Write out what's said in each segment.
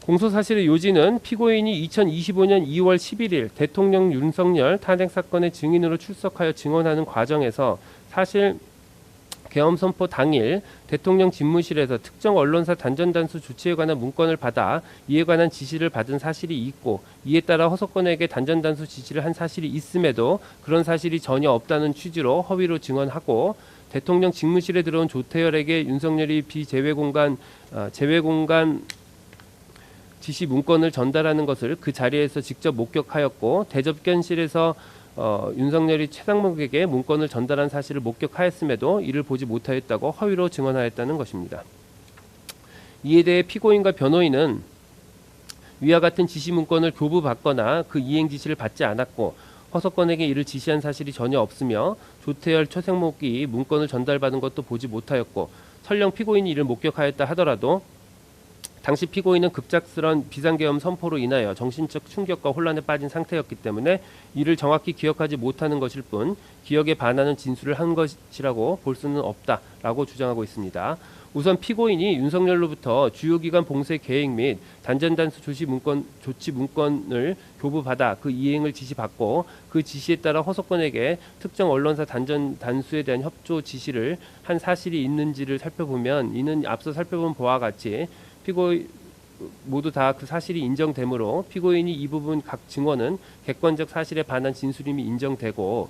공소사실의 요지는 피고인이 2025년 2월 11일 대통령 윤석열 탄핵 사건의 증인으로 출석하여 증언하는 과정에서 사실 계엄 선포 당일 대통령 집무실에서 특정 언론사 단전단수 조치에 관한 문건을 받아 이에 관한 지시를 받은 사실이 있고, 이에 따라 허석권에게 단전단수 지시를 한 사실이 있음에도 그런 사실이 전혀 없다는 취지로 허위로 증언하고, 대통령 집무실에 들어온 조태열에게 윤석열이 제외공간 지시 문건을 전달하는 것을 그 자리에서 직접 목격하였고, 대접견실에서 윤석열이 최상목에게 문건을 전달한 사실을 목격하였음에도 이를 보지 못하였다고 허위로 증언하였다는 것입니다. 이에 대해 피고인과 변호인은 위와 같은 지시 문건을 교부받거나 그 이행 지시를 받지 않았고, 허석권에게 이를 지시한 사실이 전혀 없으며 조태열, 최상목이 문건을 전달받은 것도 보지 못하였고, 설령 피고인이 이를 목격하였다 하더라도 당시 피고인은 급작스런 비상계엄 선포로 인하여 정신적 충격과 혼란에 빠진 상태였기 때문에 이를 정확히 기억하지 못하는 것일 뿐 기억에 반하는 진술을 한 것이라고 볼 수는 없다라고 주장하고 있습니다. 우선 피고인이 윤석열로부터 주요기관 봉쇄 계획 및 단전단수 조치 문건을 교부받아 그 이행을 지시받고, 그 지시에 따라 허석권에게 특정 언론사 단수에 대한 협조 지시를 한 사실이 있는지를 살펴보면, 이는 앞서 살펴본 바와 같이 피고인 모두 다 그 사실이 인정되므로 피고인이 이 부분 각 증언은 객관적 사실에 반한 진술임이 인정되고,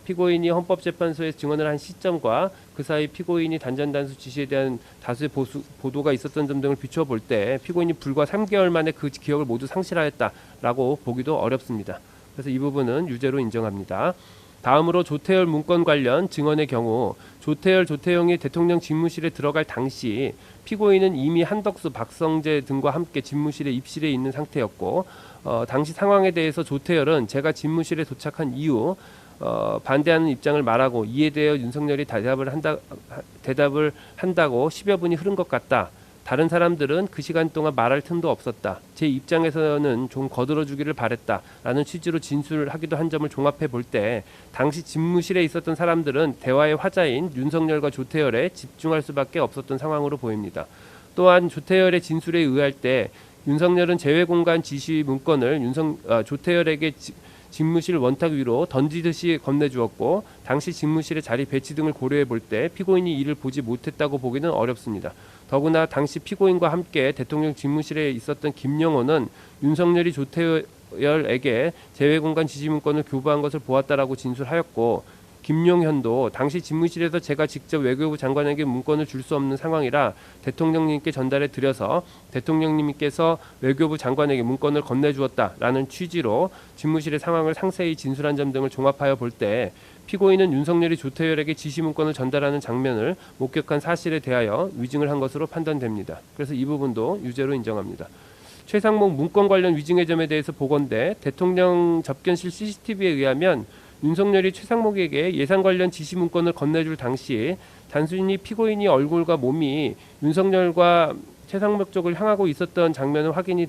피고인이 헌법재판소에 증언을 한 시점과 그 사이 피고인이 단전단수 지시에 대한 다수의 보도가 있었던 점 등을 비춰볼 때 피고인이 불과 3개월 만에 그 기억을 모두 상실하였다라고 보기도 어렵습니다. 그래서 이 부분은 유죄로 인정합니다. 다음으로 조태열 문건 관련 증언의 경우, 조태영이 대통령 집무실에 들어갈 당시 피고인은 이미 한덕수, 박성재 등과 함께 집무실에 입실해 있는 상태였고, 당시 상황에 대해서 조태열은 제가 집무실에 도착한 이후 반대하는 입장을 말하고, 이에 대해 윤석열이 대답을 한다고 10여 분이 흐른 것 같다. 다른 사람들은 그 시간 동안 말할 틈도 없었다. 제 입장에서는 좀 거들어주기를 바랬다. 라는 취지로 진술하기도 한 점을 종합해 볼 때 당시 집무실에 있었던 사람들은 대화의 화자인 윤석열과 조태열에 집중할 수밖에 없었던 상황으로 보입니다. 또한 조태열의 진술에 의할 때 윤석열은 제외공간 지시 문건을 조태열에게 집무실 원탁 위로 던지듯이 건네주었고, 당시 집무실의 자리 배치 등을 고려해 볼 때 피고인이 이를 보지 못했다고 보기는 어렵습니다. 더구나 당시 피고인과 함께 대통령 집무실에 있었던 김영호는 윤석열이 조태열에게 제외공간 지시 문건을 교부한 것을 보았다라고 진술하였고, 김용현도 당시 집무실에서 제가 직접 외교부 장관에게 문건을 줄 수 없는 상황이라 대통령님께 전달해 드려서 대통령님께서 외교부 장관에게 문건을 건네주었다라는 취지로 집무실의 상황을 상세히 진술한 점 등을 종합하여 볼 때 피고인은 윤석열이 조태열에게 지시 문건을 전달하는 장면을 목격한 사실에 대하여 위증을 한 것으로 판단됩니다. 그래서 이 부분도 유죄로 인정합니다. 최상목 문건 관련 위증의 점에 대해서 보건대 대통령 접견실 CCTV에 의하면 윤석열이 최상목에게 예산 관련 지시 문건을 건네줄 당시 단순히 피고인이 얼굴과 몸이 윤석열과 최상목 쪽을 향하고 있었던 장면은 확인이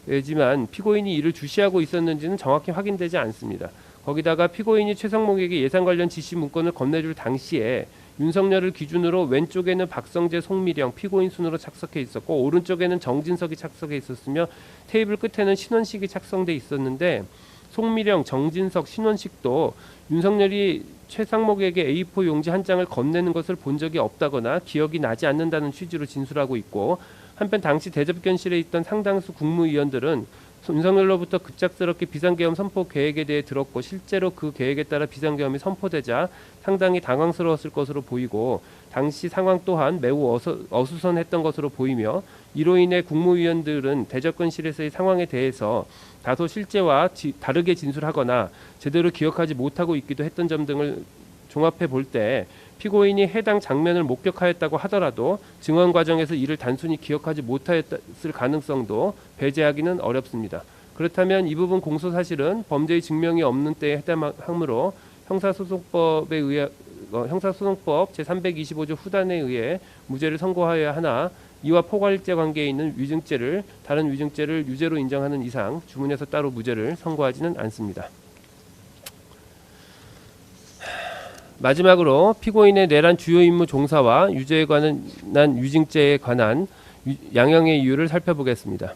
되지만 피고인이 이를 주시하고 있었는지는 정확히 확인되지 않습니다. 거기다가 피고인이 최상목에게 예산 관련 지시 문건을 건네줄 당시에 윤석열을 기준으로 왼쪽에는 박성재, 송미령 피고인 순으로 착석해 있었고, 오른쪽에는 정진석이 착석해 있었으며 테이블 끝에는 신원식이 착성돼 있었는데, 송미령, 정진석, 신원식도 윤석열이 최상목에게 A4 용지 한 장을 건네는 것을 본 적이 없다거나 기억이 나지 않는다는 취지로 진술하고 있고, 한편 당시 대접견실에 있던 상당수 국무위원들은 윤석열로부터 급작스럽게 비상계엄 선포 계획에 대해 들었고, 실제로 그 계획에 따라 비상계엄이 선포되자 상당히 당황스러웠을 것으로 보이고, 당시 상황 또한 매우 어수선했던 것으로 보이며, 이로 인해 국무위원들은 대접견실에서의 상황에 대해서 다소 실제와 다르게 진술하거나 제대로 기억하지 못하고 있기도 했던 점 등을 종합해 볼 때 피고인이 해당 장면을 목격하였다고 하더라도 증언 과정에서 이를 단순히 기억하지 못하였을 가능성도 배제하기는 어렵습니다. 그렇다면 이 부분 공소사실은 범죄의 증명이 없는 때에 해당하므로 형사소송법 제325조 후단에 의해 무죄를 선고하여야 하나, 이와 포괄적 관계에 있는 다른 위증죄를 유죄로 인정하는 이상 주문에서 따로 무죄를 선고하지는 않습니다. 마지막으로 피고인의 내란 주요 임무 종사와 유죄에 관한 위증죄에 관한 양형의 이유를 살펴보겠습니다.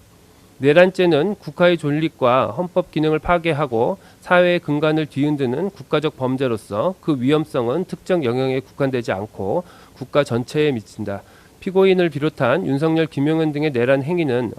내란죄는 국가의 존립과 헌법 기능을 파괴하고 사회의 근간을 뒤흔드는 국가적 범죄로서 그 위험성은 특정 영역에 국한되지 않고 국가 전체에 미친다. 피고인을 비롯한 윤석열, 김용현 등의 내란 행위는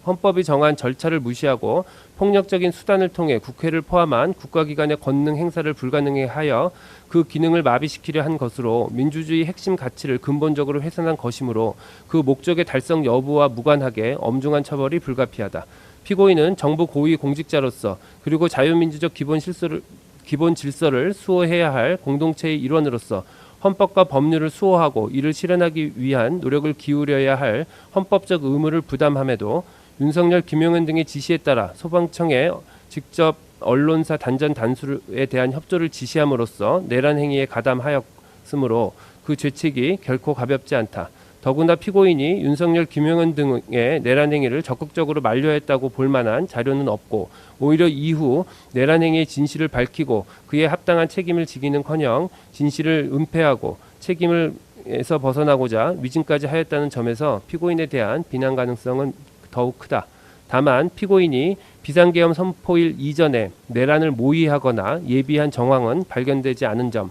헌법이 정한 절차를 무시하고 폭력적인 수단을 통해 국회를 포함한 국가기관의 권능 행사를 불가능하게 하여 그 기능을 마비시키려 한 것으로 민주주의 핵심 가치를 근본적으로 훼손한 것이므로 그 목적의 달성 여부와 무관하게 엄중한 처벌이 불가피하다. 피고인은 정부 고위 공직자로서 그리고 자유민주적 기본 질서를 수호해야 할 공동체의 일원으로서 헌법과 법률을 수호하고 이를 실현하기 위한 노력을 기울여야 할 헌법적 의무를 부담함에도 윤석열, 김용현 등의 지시에 따라 소방청에 직접 언론사 단전 단수에 대한 협조를 지시함으로써 내란 행위에 가담하였으므로 그 죄책이 결코 가볍지 않다. 더구나 피고인이 윤석열, 김용현 등의 내란 행위를 적극적으로 만류했다고 볼 만한 자료는 없고 오히려 이후 내란 행위의 진실을 밝히고 그에 합당한 책임을 지기는커녕 진실을 은폐하고 책임에서 벗어나고자 위증까지 하였다는 점에서 피고인에 대한 비난 가능성은 더욱 크다. 다만 피고인이 비상계엄 선포일 이전에 내란을 모의하거나 예비한 정황은 발견되지 않은 점,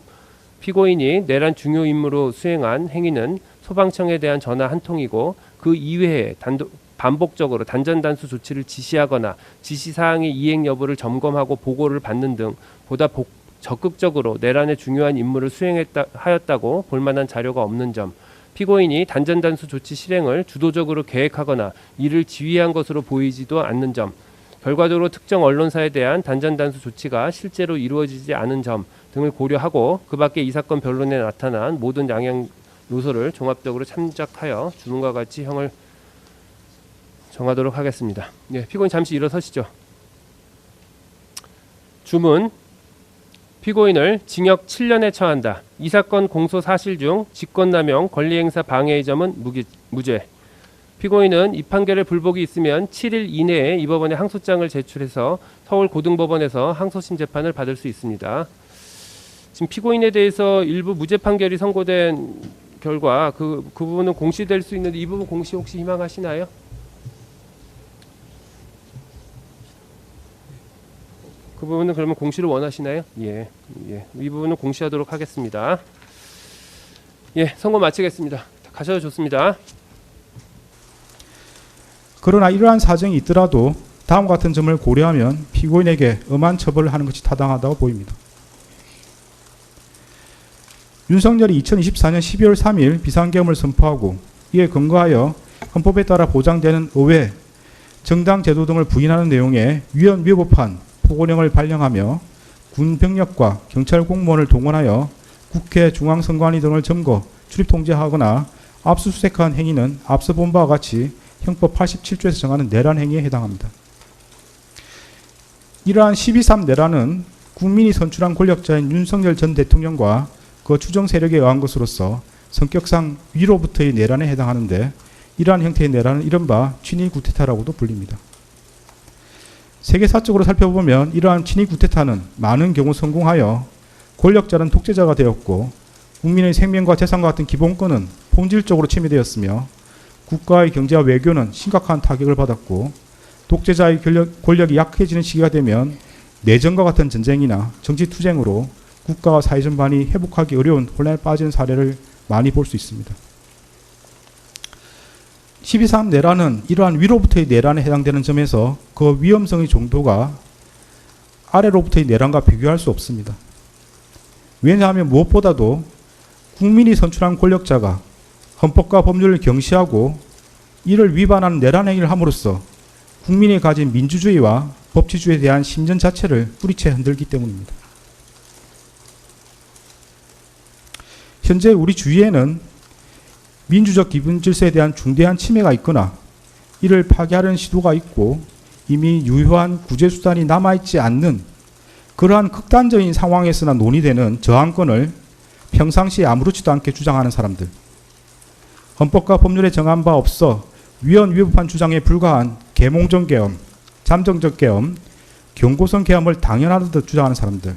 피고인이 내란 중요 임무로 수행한 행위는 소방청에 대한 전화 한 통이고 그 이외에 반복적으로 단전단수 조치를 지시하거나 지시사항의 이행 여부를 점검하고 보고를 받는 등 보다 적극적으로 내란의 중요한 임무를 수행하였다고 볼 만한 자료가 없는 점, 피고인이 단전단수 조치 실행을 주도적으로 계획하거나 이를 지휘한 것으로 보이지도 않는 점, 결과적으로 특정 언론사에 대한 단전단수 조치가 실제로 이루어지지 않은 점 등을 고려하고 그 밖에 이 사건 변론에 나타난 모든 양형 요소를 종합적으로 참작하여 주문과 같이 형을 정하도록 하겠습니다. 네, 피고인 잠시 일어서시죠. 주문. 피고인을 징역 7년에 처한다. 이 사건 공소 사실 중 직권남용, 권리행사 방해의 점은 무죄. 피고인은 이 판결에 불복이 있으면 7일 이내에 이 법원에 항소장을 제출해서 서울고등법원에서 항소심 재판을 받을 수 있습니다. 지금 피고인에 대해서 일부 무죄 판결이 선고된 결과 그 부분은 공시될 수 있는데 이 부분 공시 혹시 희망하시나요? 그 부분은 그러면 공시를 원하시나요? 예. 이 부분은 공시하도록 하겠습니다. 예, 선고 마치겠습니다. 가셔도 좋습니다. 그러나 이러한 사정이 있더라도 다음과 같은 점을 고려하면 피고인에게 엄한 처벌을 하는 것이 타당하다고 보입니다. 윤석열이 2024년 12월 3일 비상계엄을 선포하고 이에 근거하여 헌법에 따라 보장되는 의회, 정당 제도 등을 부인하는 내용의 위헌위법한 포고령을 발령하며 군 병력과 경찰 공무원을 동원하여 국회 중앙선관위 등을 점거, 출입 통제하거나 압수수색한 행위는 앞서 본 바와 같이 형법 87조에서 정하는 내란 행위에 해당합니다. 이러한 12.3 내란은 국민이 선출한 권력자인 윤석열 전 대통령과 그 추정 세력에 의한 것으로서 성격상 위로부터의 내란에 해당하는데 이러한 형태의 내란은 이른바 친위 구테타라고도 불립니다. 세계사적으로 살펴보면 이러한 친위 구테타는 많은 경우 성공하여 권력자는 독재자가 되었고 국민의 생명과 재산과 같은 기본권은 본질적으로 침해되었으며 국가의 경제와 외교는 심각한 타격을 받았고 독재자의 권력이 약해지는 시기가 되면 내전과 같은 전쟁이나 정치투쟁으로 국가와 사회 전반이 회복하기 어려운 혼란에 빠지는 사례를 많이 볼 수 있습니다. 12.3 내란은 이러한 위로부터의 내란에 해당되는 점에서 그 위험성의 정도가 아래로부터의 내란과 비교할 수 없습니다. 왜냐하면 무엇보다도 국민이 선출한 권력자가 헌법과 법률을 경시하고 이를 위반하는 내란 행위를 함으로써 국민이 가진 민주주의와 법치주의에 대한 신전 자체를 뿌리채 흔들기 때문입니다. 현재 우리 주위에는 민주적 기본 질서에 대한 중대한 침해가 있거나 이를 파괴하려는 시도가 있고 이미 유효한 구제수단이 남아있지 않는 그러한 극단적인 상황에서나 논의되는 저항권을 평상시에 아무렇지도 않게 주장하는 사람들, 헌법과 법률에 정한 바 없어 위헌위법한 주장에 불과한 계몽적 계엄, 잠정적 계엄, 경고성 계엄을 당연하듯 주장하는 사람들,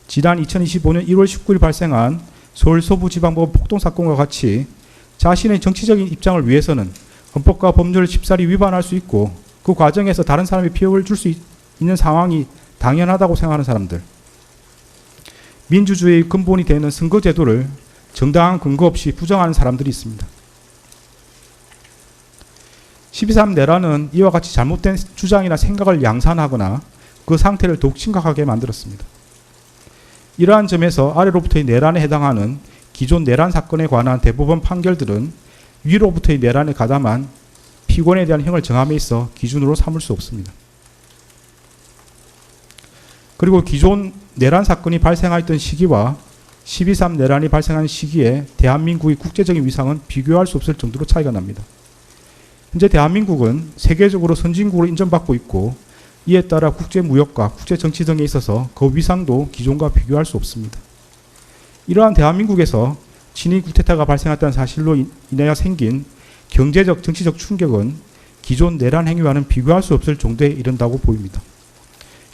지난 2025년 1월 19일 발생한 서울 서부지방법원 폭동사건과 같이 자신의 정치적인 입장을 위해서는 헌법과 법률을 쉽사리 위반할 수 있고 그 과정에서 다른 사람이 피해를 줄 수 있는 상황이 당연하다고 생각하는 사람들. 민주주의의 근본이 되는 선거제도를 정당한 근거 없이 부정하는 사람들이 있습니다. 12.3 내란은 이와 같이 잘못된 주장이나 생각을 양산하거나 그 상태를 더욱 심각하게 만들었습니다. 이러한 점에서 아래로부터의 내란에 해당하는 기존 내란 사건에 관한 대법원 판결들은 위로부터의 내란에 가담한 피고인에 대한 형을 정함에 있어 기준으로 삼을 수 없습니다. 그리고 기존 내란 사건이 발생하였던 시기와 12.3 내란이 발생한 시기에 대한민국의 국제적인 위상은 비교할 수 없을 정도로 차이가 납니다. 현재 대한민국은 세계적으로 선진국으로 인정받고 있고 이에 따라 국제무역과 국제정치 등에 있어서 그 위상도 기존과 비교할 수 없습니다. 이러한 대한민국에서 친위 쿠데타가 발생했다는 사실로 인하여 생긴 경제적, 정치적 충격은 기존 내란 행위와는 비교할 수 없을 정도에 이른다고 보입니다.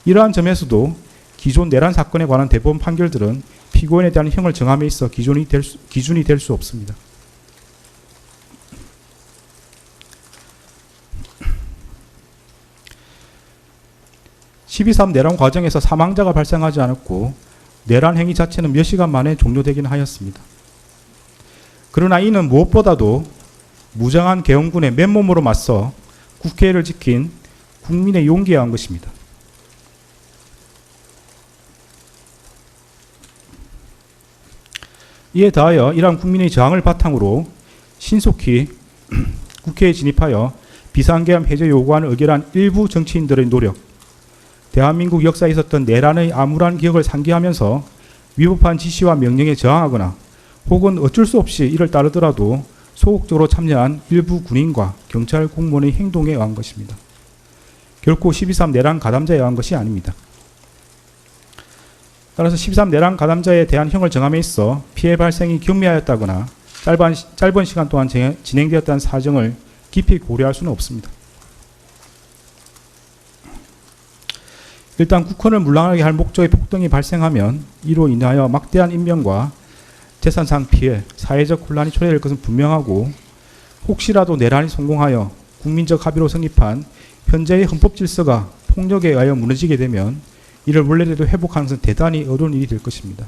이러한 점에서도 기존 내란 사건에 관한 대법원 판결들은 피고인에 대한 형을 정함에 있어 기준이 될 수 없습니다. (12.3) 내란 과정에서 사망자가 발생하지 않았고 내란 행위 자체는 몇 시간 만에 종료되긴 하였습니다. 그러나 이는 무엇보다도 무장한 계엄군의 맨몸으로 맞서 국회를 지킨 국민의 용기에 의한 것입니다. 이에 더하여 이러한 국민의 저항을 바탕으로 신속히 국회에 진입하여 비상계엄 해제 요구안을 의결한 일부 정치인들의 노력, 대한민국 역사에 있었던 내란의 암울한 기억을 상기하면서 위법한 지시와 명령에 저항하거나 혹은 어쩔 수 없이 이를 따르더라도 소극적으로 참여한 일부 군인과 경찰 공무원의 행동에 의한 것입니다. 결코 12.3 내란 가담자에 의한 것이 아닙니다. 따라서 12.3 내란 가담자에 대한 형을 정함에 있어 피해 발생이 경미하였다거나 짧은 시간 동안 진행되었다는 사정을 깊이 고려할 수는 없습니다. 일단 국헌을 물랑하게 할 목적의 폭동이 발생하면 이로 인하여 막대한 인명과 재산상 피해, 사회적 혼란이 초래될 것은 분명하고 혹시라도 내란이 성공하여 국민적 합의로 성립한 현재의 헌법 질서가 폭력에 의하여 무너지게 되면 이를 원래대로 회복하는 것은 대단히 어려운 일이 될 것입니다.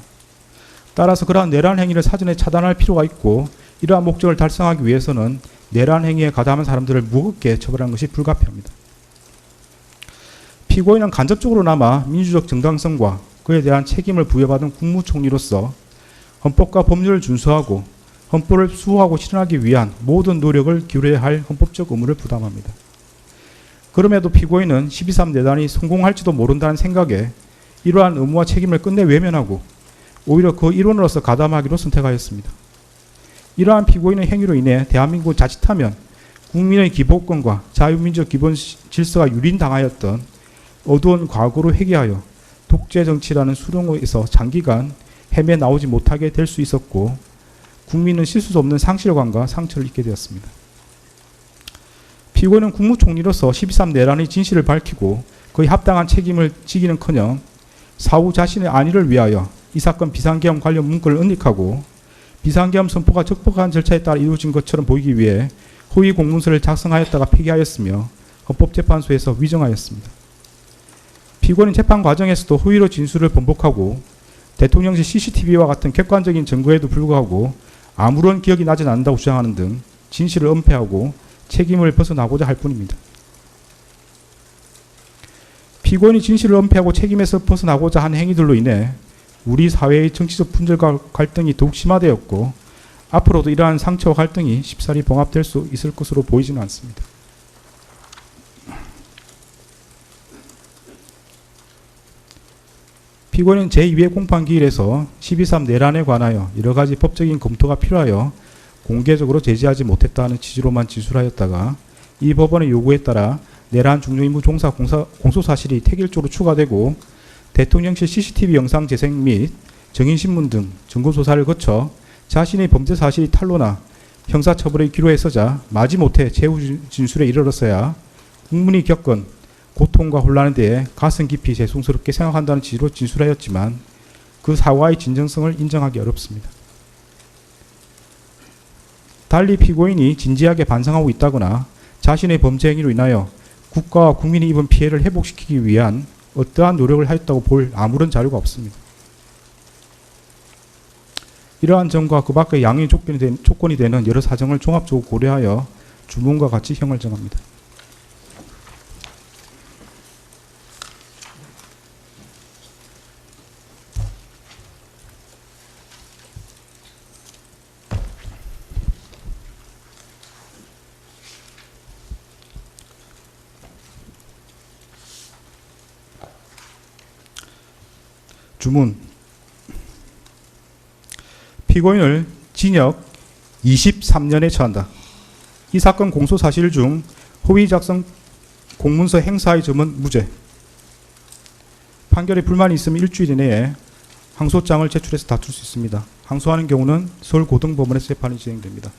따라서 그러한 내란 행위를 사전에 차단할 필요가 있고 이러한 목적을 달성하기 위해서는 내란 행위에 가담한 사람들을 무겁게 처벌하는 것이 불가피합니다. 피고인은 간접적으로나마 민주적 정당성과 그에 대한 책임을 부여받은 국무총리로서 헌법과 법률을 준수하고 헌법을 수호하고 실현하기 위한 모든 노력을 기울여야 할 헌법적 의무를 부담합니다. 그럼에도 피고인은 12.3 내란이 성공할지도 모른다는 생각에 이러한 의무와 책임을 끝내 외면하고 오히려 그 일원으로서 가담하기로 선택하였습니다. 이러한 피고인의 행위로 인해 대한민국은 자칫하면 국민의 기본권과 자유민주적 기본 질서가 유린당하였던 어두운 과거로 회귀하여 독재정치라는 수렁에서 장기간 헤매 나오지 못하게 될 수 있었고 국민은 씻을 수 없는 상실감과 상처를 입게 되었습니다. 피고인은 국무총리로서 12.3 내란의 진실을 밝히고 그의 합당한 책임을 지기는커녕 사후 자신의 안위를 위하여 이 사건 비상계엄 관련 문구를 은닉하고 비상계엄 선포가 적법한 절차에 따라 이루어진 것처럼 보이기 위해 허위 공문서를 작성하였다가 폐기하였으며 헌법재판소에서 위정하였습니다. 피고인은 재판 과정에서도 허위로 진술을 번복하고 대통령실 CCTV와 같은 객관적인 증거에도 불구하고 아무런 기억이 나지 않는다고 주장하는 등 진실을 은폐하고 책임을 벗어나고자 할 뿐입니다. 피고인이 진실을 은폐하고 책임에서 벗어나고자 한 행위들로 인해 우리 사회의 정치적 분열과 갈등이 더욱 심화되었고 앞으로도 이러한 상처와 갈등이 쉽사리 봉합될 수 있을 것으로 보이지는 않습니다. 피고인은 제2회 공판기일에서 12.3 내란에 관하여 여러가지 법적인 검토가 필요하여 공개적으로 제지하지 못했다는 취지로만 진술하였다가 이 법원의 요구에 따라 내란 중요임무 종사 공소사실이 택일적으로 추가되고 대통령실 CCTV 영상 재생 및 정인신문 등 증거조사를 거쳐 자신의 범죄 사실이 탄로나 형사처벌의 기로에 서자 마지못해 제후 진술에 이르러서야 국민이 겪은 고통과 혼란에 대해 가슴 깊이 죄송스럽게 생각한다는 취지로 진술하였지만 그 사과의 진정성을 인정하기 어렵습니다. 달리 피고인이 진지하게 반성하고 있다거나 자신의 범죄 행위로 인하여 국가와 국민이 입은 피해를 회복시키기 위한 어떠한 노력을 하였다고 볼 아무런 자료가 없습니다. 이러한 점과 그 밖의 양형의 조건이 되는 여러 사정을 종합적으로 고려하여 주문과 같이 형을 정합니다. 주문. 피고인을 징역 23년에 처한다. 이 사건 공소 사실 중 허위 작성 공문서 행사의 점은 무죄. 판결에 불만이 있으면 일주일 이내에 항소장을 제출해서 다툴 수 있습니다. 항소하는 경우는 서울고등법원에서 재판이 진행됩니다.